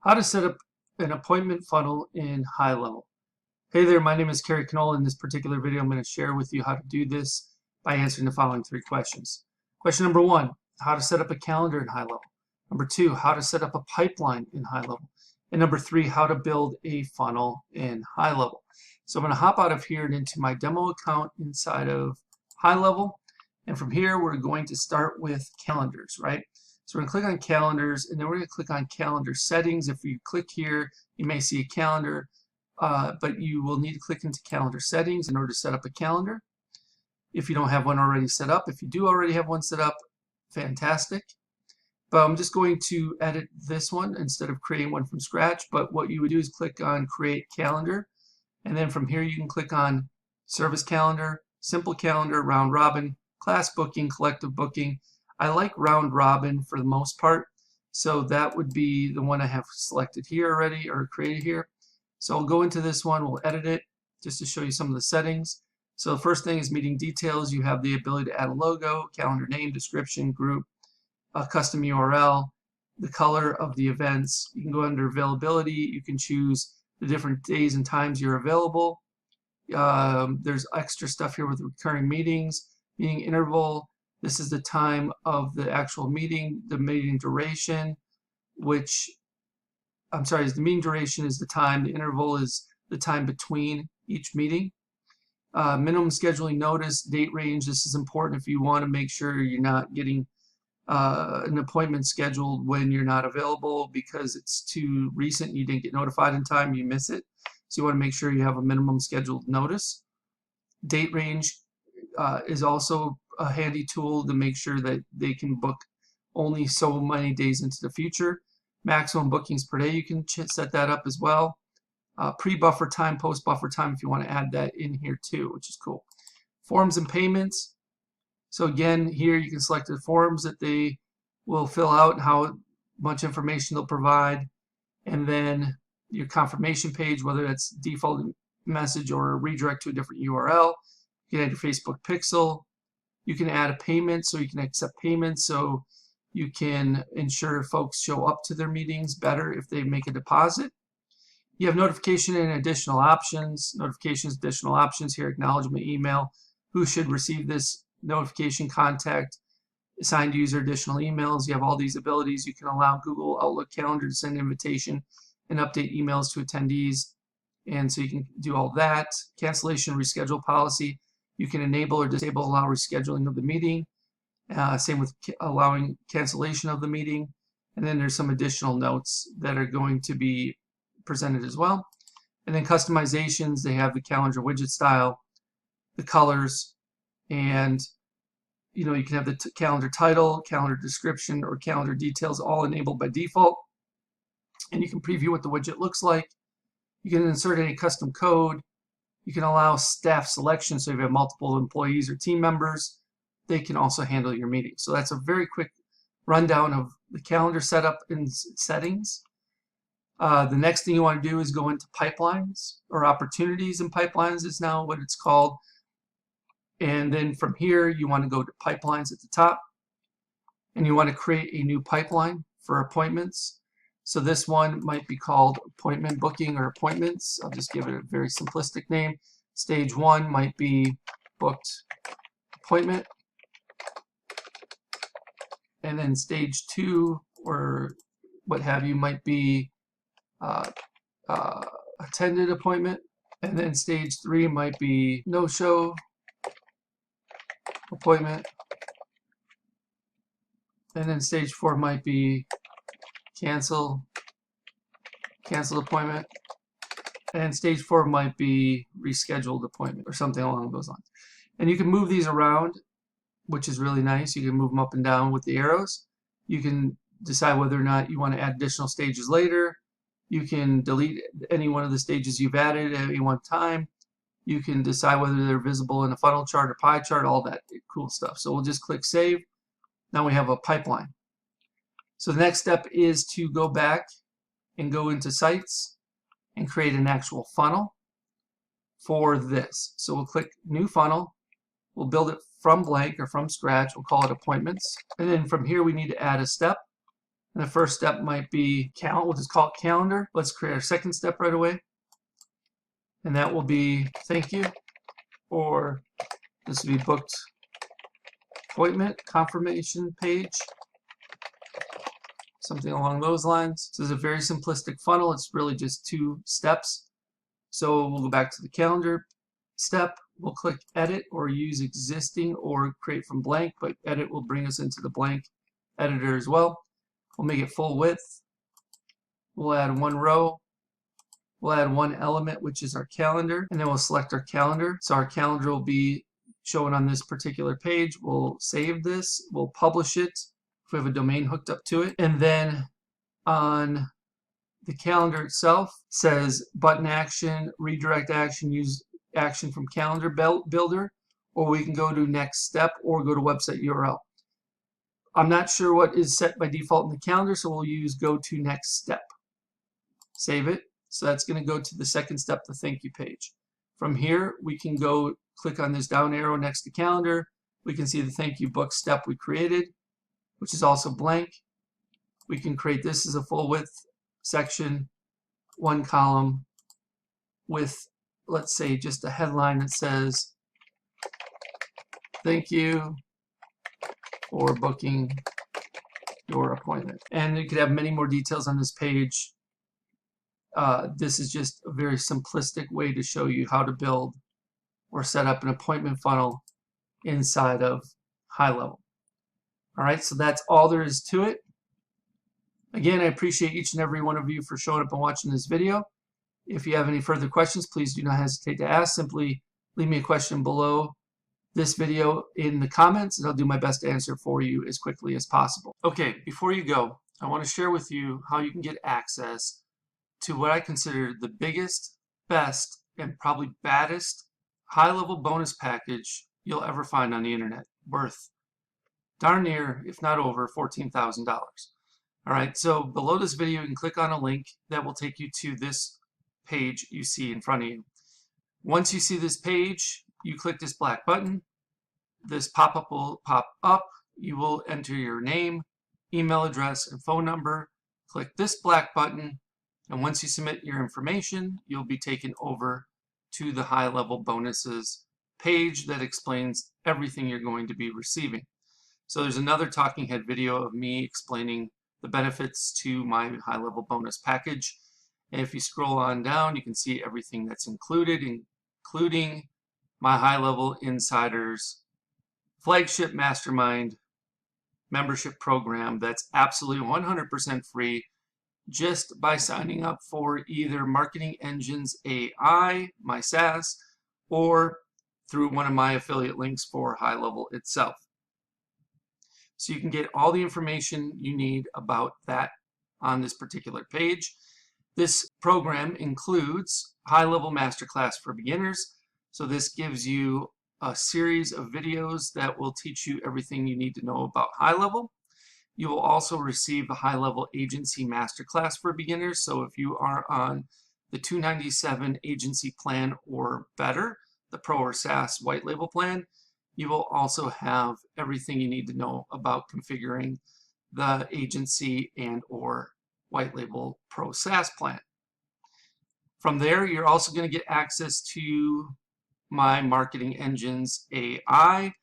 How to set up an appointment funnel in HighLevel. Hey there, my name is Kerry. In this particular video, I'm going to share with you how to do this by answering the following three questions. Question number one, how to set up a calendar in HighLevel. Number two, how to set up a pipeline in HighLevel. And number three, how to build a funnel in HighLevel. So I'm going to hop out of here and into my demo account inside of HighLevel. And from here, we're going to start with calendars, right? So we're going to click on calendars, and then we're going to click on calendar settings. If you click here, you may see a calendar, but you will need to click into calendar settings in order to set up a calendar. If you don't have one already set up, if you do already have one set up, fantastic. But I'm just going to edit this one instead of creating one from scratch. But what you would do is click on create calendar, and then from here you can click on service calendar, simple calendar, round robin, class booking, collective booking. I like round robin for the most part, so that would be the one I have selected here already or created here. So I'll go into this one, we'll edit it just to show you some of the settings. So the first thing is meeting details. You have the ability to add a logo, calendar name, description, group, a custom URL, the color of the events. You can go under availability. You can choose the different days and times you're available. There's extra stuff here with recurring meetings, meeting interval. This is the time of the actual meeting, the meeting duration, which, I'm sorry, the meeting duration is the time, the interval is the time between each meeting. Minimum scheduling notice, date range. This is important if you want to make sure you're not getting an appointment scheduled when you're not available because it's too recent, you didn't get notified in time, you miss it. So you want to make sure you have a minimum scheduled notice. Date range is also a handy tool to make sure that they can book only so many days into the future. Maximum bookings per day, you can set that up as well. Pre-buffer time, post-buffer time, if you want to add that in here too, which is cool. Forms and payments. So again, here you can select the forms that they will fill out, how much information they'll provide, and then your confirmation page, whether that's default message or a redirect to a different URL. You can add your Facebook pixel. You can add a payment, so you can accept payments, so you can ensure folks show up to their meetings better if they make a deposit. You have notification and additional options. Notifications, additional options here, acknowledgement email, who should receive this notification, contact, assigned user, additional emails. You have all these abilities. You can allow Google Outlook Calendar to send invitation and update emails to attendees. And so you can do all that. Cancellation, reschedule policy. You can enable or disable allow rescheduling of the meeting. Same with allowing cancellation of the meeting. And then there's some additional notes that are going to be presented as well. And then customizations, they have the calendar widget style, the colors, and you can have the calendar title, calendar description, or calendar details all enabled by default. And you can preview what the widget looks like. You can insert any custom code. You can allow staff selection, so if you have multiple employees or team members, they can also handle your meeting. So that's a very quick rundown of the calendar setup and settings. The next thing you want to do is go into pipelines, or opportunities in pipelines is now what it's called. And then from here, you want to go to pipelines at the top, and you want to create a new pipeline for appointments. So this one might be called appointment booking or appointments. I'll just give it a very simplistic name. Stage 1 might be booked appointment. And then stage 2 or what have you might be attended appointment. And then stage 3 might be no-show appointment. And then stage 4 might be canceled appointment, and stage 4 might be rescheduled appointment or something along those lines. And you can move these around, which is really nice. You can move them up and down with the arrows. You can decide whether or not you want to add additional stages later. You can delete any one of the stages you've added at any one time. You can decide whether they're visible in a funnel chart or pie chart, all that cool stuff. So we'll just click save. Now we have a pipeline. So the next step is to go back and go into sites and create an actual funnel for this. So we'll click new funnel. We'll build it from blank or from scratch. We'll call it appointments. And then from here we need to add a step. And the first step might be we'll just call it calendar. Let's create our second step right away. And that will be thank you, or this will be booked appointment confirmation page, something along those lines. So this is a very simplistic funnel. It's really just 2 steps. So we'll go back to the calendar step. We'll click edit or use existing or create from blank, but edit will bring us into the blank editor as well. We'll make it full width. We'll add 1 row. We'll add 1 element, which is our calendar, and then we'll select our calendar. So our calendar will be shown on this particular page. We'll save this. We'll publish it if we have a domain hooked up to it. And then on the calendar itself, it says button action, redirect action, use action from calendar builder, or we can go to next step or go to website URL. I'm not sure what is set by default in the calendar, so we'll use go to next step. Save it. So that's going to go to the second step, the thank you page. From here, we can go click on this down arrow next to calendar. We can see the thank you book step we created, which is also blank. We can create this as a full width section, 1 column with, let's say, just a headline that says, thank you for booking your appointment. And you could have many more details on this page. This is just a very simplistic way to show you how to build or set up an appointment funnel inside of HighLevel. All right, so that's all there is to it. Again, I appreciate each and every one of you for showing up and watching this video. If you have any further questions, please do not hesitate to ask. Simply leave me a question below this video in the comments, and I'll do my best to answer for you as quickly as possible. Okay, before you go, I want to share with you how you can get access to what I consider the biggest, best, and probably baddest HighLevel bonus package you'll ever find on the internet, worth darn near, if not over, $14,000. All right, so below this video, you can click on a link that will take you to this page you see in front of you. Once you see this page, you click this black button. This pop-up will pop up. You will enter your name, email address, and phone number. Click this black button, and once you submit your information, you'll be taken over to the HighLevel bonuses page that explains everything you're going to be receiving. So there's another talking head video of me explaining the benefits to my HighLevel bonus package. And if you scroll on down, you can see everything that's included, including my HighLevel Insiders flagship mastermind membership program that's absolutely 100% free just by signing up for either Marketing Engines A.I, my SaaS, or through one of my affiliate links for HighLevel itself. So you can get all the information you need about that on this particular page. This program includes HighLevel Masterclass for Beginners. So this gives you a series of videos that will teach you everything you need to know about HighLevel. You will also receive the HighLevel Agency Masterclass for Beginners. So if you are on the $297 agency plan or better, the Pro or SaaS white label plan, you will also have everything you need to know about configuring the agency and or white label Pro SaaS plan. From there, you're also going to get access to my Marketing Engines A.I,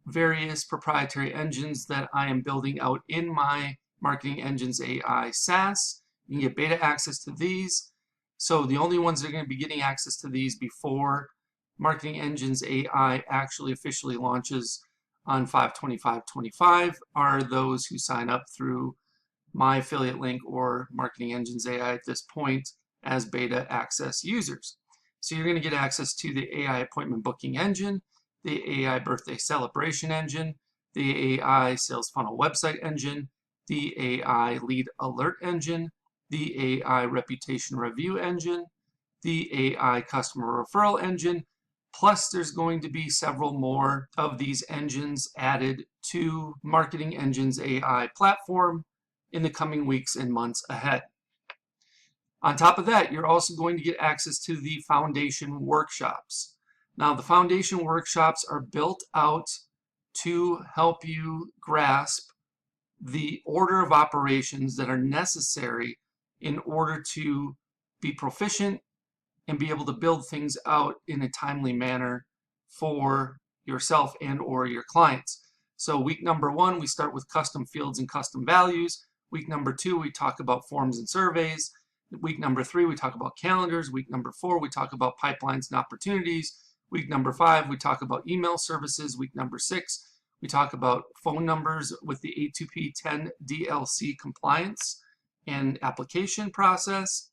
various proprietary engines that I am building out in my Marketing Engines A.I SaaS. You can get beta access to these. So the only ones that are going to be getting access to these before Marketing Engines A.I actually officially launches on 5/25/25 are those who sign up through my affiliate link or Marketing Engines A.I at this point as beta access users. So you're going to get access to the AI appointment booking engine, the AI birthday celebration engine, the AI sales funnel website engine, the AI lead alert engine, the AI reputation review engine, the AI customer referral engine, plus there's going to be several more of these engines added to Marketing Engines AI platform in the coming weeks and months ahead. On top of that, you're also going to get access to the foundation workshops. Now, the foundation workshops are built out to help you grasp the order of operations that are necessary in order to be proficient and be able to build things out in a timely manner for yourself and or your clients. So week number 1, we start with custom fields and custom values. Week number 2, we talk about forms and surveys. Week number 3, we talk about calendars. Week number 4, we talk about pipelines and opportunities. Week number 5, we talk about email services. Week number 6, we talk about phone numbers with the A2P 10 DLC compliance and application process.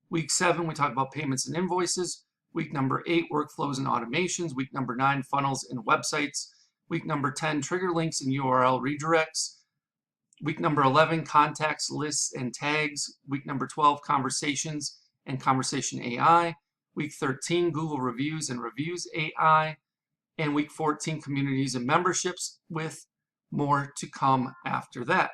Week 7, we talk about payments and invoices. Week number 8, workflows and automations. Week number 9, funnels and websites. Week number 10, trigger links and URL redirects. Week number 11, contacts, lists, and tags. Week number 12, conversations and conversation AI. Week 13, Google reviews and reviews AI. And week 14, communities and memberships, with more to come after that.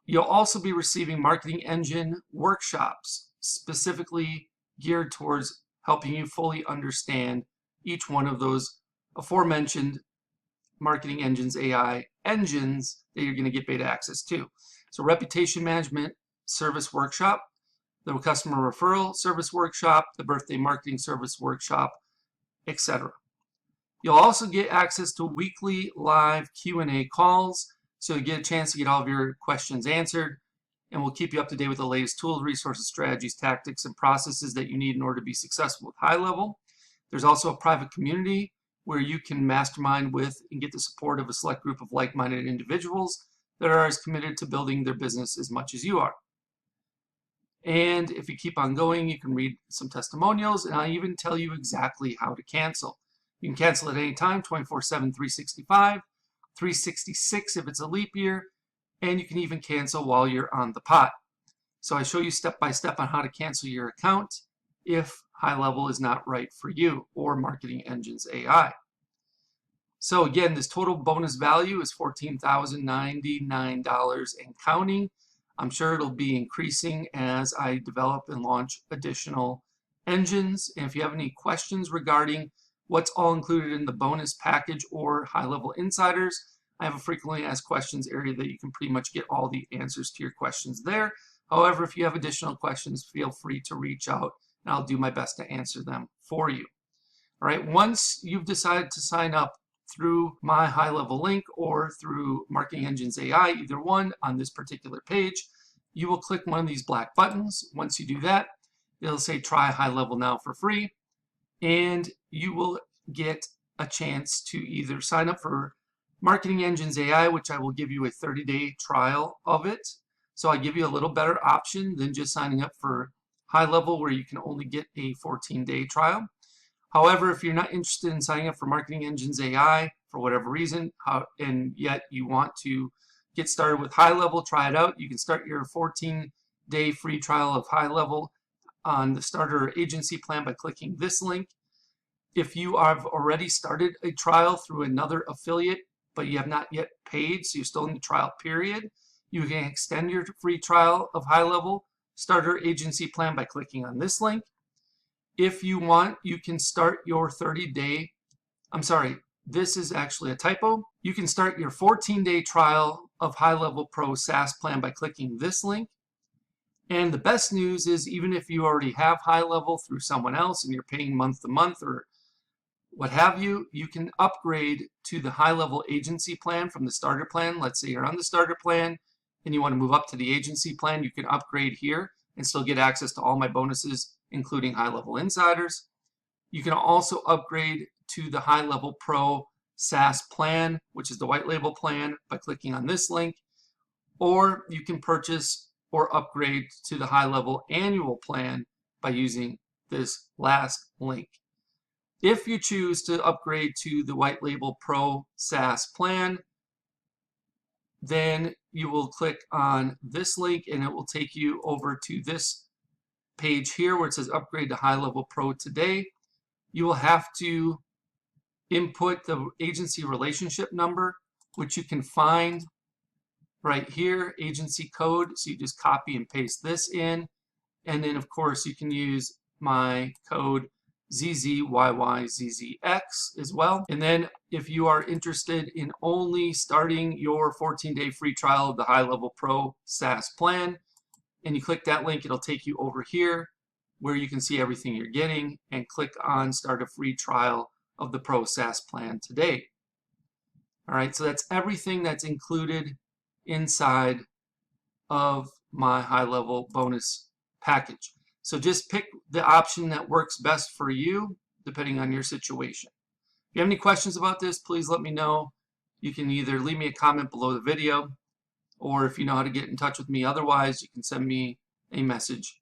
You'll also be receiving marketing engine workshops specifically geared towards helping you fully understand each one of those aforementioned Marketing Engines AI engines that you're going to get beta access to. So reputation management service workshop, the customer referral service workshop, the birthday marketing service workshop, etc. You'll also get access to weekly live Q&A calls, so you get a chance to get all of your questions answered, and we'll keep you up to date with the latest tools, resources, strategies, tactics, and processes that you need in order to be successful with HighLevel. There's also a private community where you can mastermind with and get the support of a select group of like-minded individuals that are as committed to building their business as much as you are. And if you keep on going, you can read some testimonials, and I'll even tell you exactly how to cancel. You can cancel at any time, 24/7, 365, 366 if it's a leap year, and you can even cancel while you're on the pot. So I show you step by step on how to cancel your account if HighLevel is not right for you, or Marketing Engines AI. So again, this total bonus value is $14,099 and counting. I'm sure it'll be increasing as I develop and launch additional engines. And if you have any questions regarding what's all included in the bonus package or HighLevel Insiders, I have a frequently asked questions area that you can pretty much get all the answers to your questions there. However, if you have additional questions, feel free to reach out, and I'll do my best to answer them for you. All right, once you've decided to sign up through my HighLevel link or through Marketing Engines AI, either one on this particular page, you will click one of these black buttons. Once you do that, it'll say try HighLevel now for free, and you will get a chance to either sign up for Marketing Engines AI, which I will give you a 30-day trial of it. So I give you a little better option than just signing up for HighLevel, where you can only get a 14-day trial. However, if you're not interested in signing up for Marketing Engines AI for whatever reason, and yet you want to get started with HighLevel, try it out, you can start your 14-day free trial of HighLevel on the starter agency plan by clicking this link. If you have already started a trial through another affiliate, but you have not yet paid, so you're still in the trial period, you can extend your free trial of HighLevel starter agency plan by clicking on this link. If you want, you can start your 30-day, this is actually a typo. You can start your 14-day trial of HighLevel Pro SaaS plan by clicking this link. And the best news is, even if you already have HighLevel through someone else and you're paying month to month or what have you, you can upgrade to the HighLevel agency plan from the starter plan. Let's say you're on the starter plan and you want to move up to the agency plan, you can upgrade here and still get access to all my bonuses, including HighLevel Insiders. You can also upgrade to the HighLevel Pro SaaS plan, which is the white label plan, by clicking on this link. Or you can purchase or upgrade to the HighLevel annual plan by using this last link. If you choose to upgrade to the white label Pro SaaS plan, then you will click on this link and it will take you over to this page here where it says upgrade to HighLevel Pro today. You will have to input the agency relationship number, which you can find right here, agency code. So you just copy and paste this in. And then of course you can use my code ZZYYZZX as well. And then if you are interested in only starting your 14-day free trial of the HighLevel Pro SaaS plan, and you click that link, it'll take you over here where you can see everything you're getting, and click on start a free trial of the Pro SaaS plan today. All right, so that's everything that's included inside of my HighLevel bonus package. So just pick the option that works best for you depending on your situation. If you have any questions about this, please let me know. You can either leave me a comment below the video, or if you know how to get in touch with me otherwise, you can send me a message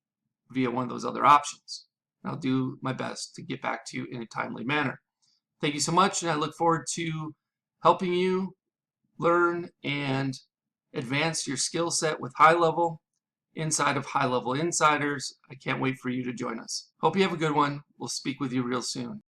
via one of those other options. And I'll do my best to get back to you in a timely manner. Thank you so much, and I look forward to helping you learn and advance your skill set with HighLevel inside of HighLevel Insiders. I can't wait for you to join us. Hope you have a good one. We'll speak with you real soon.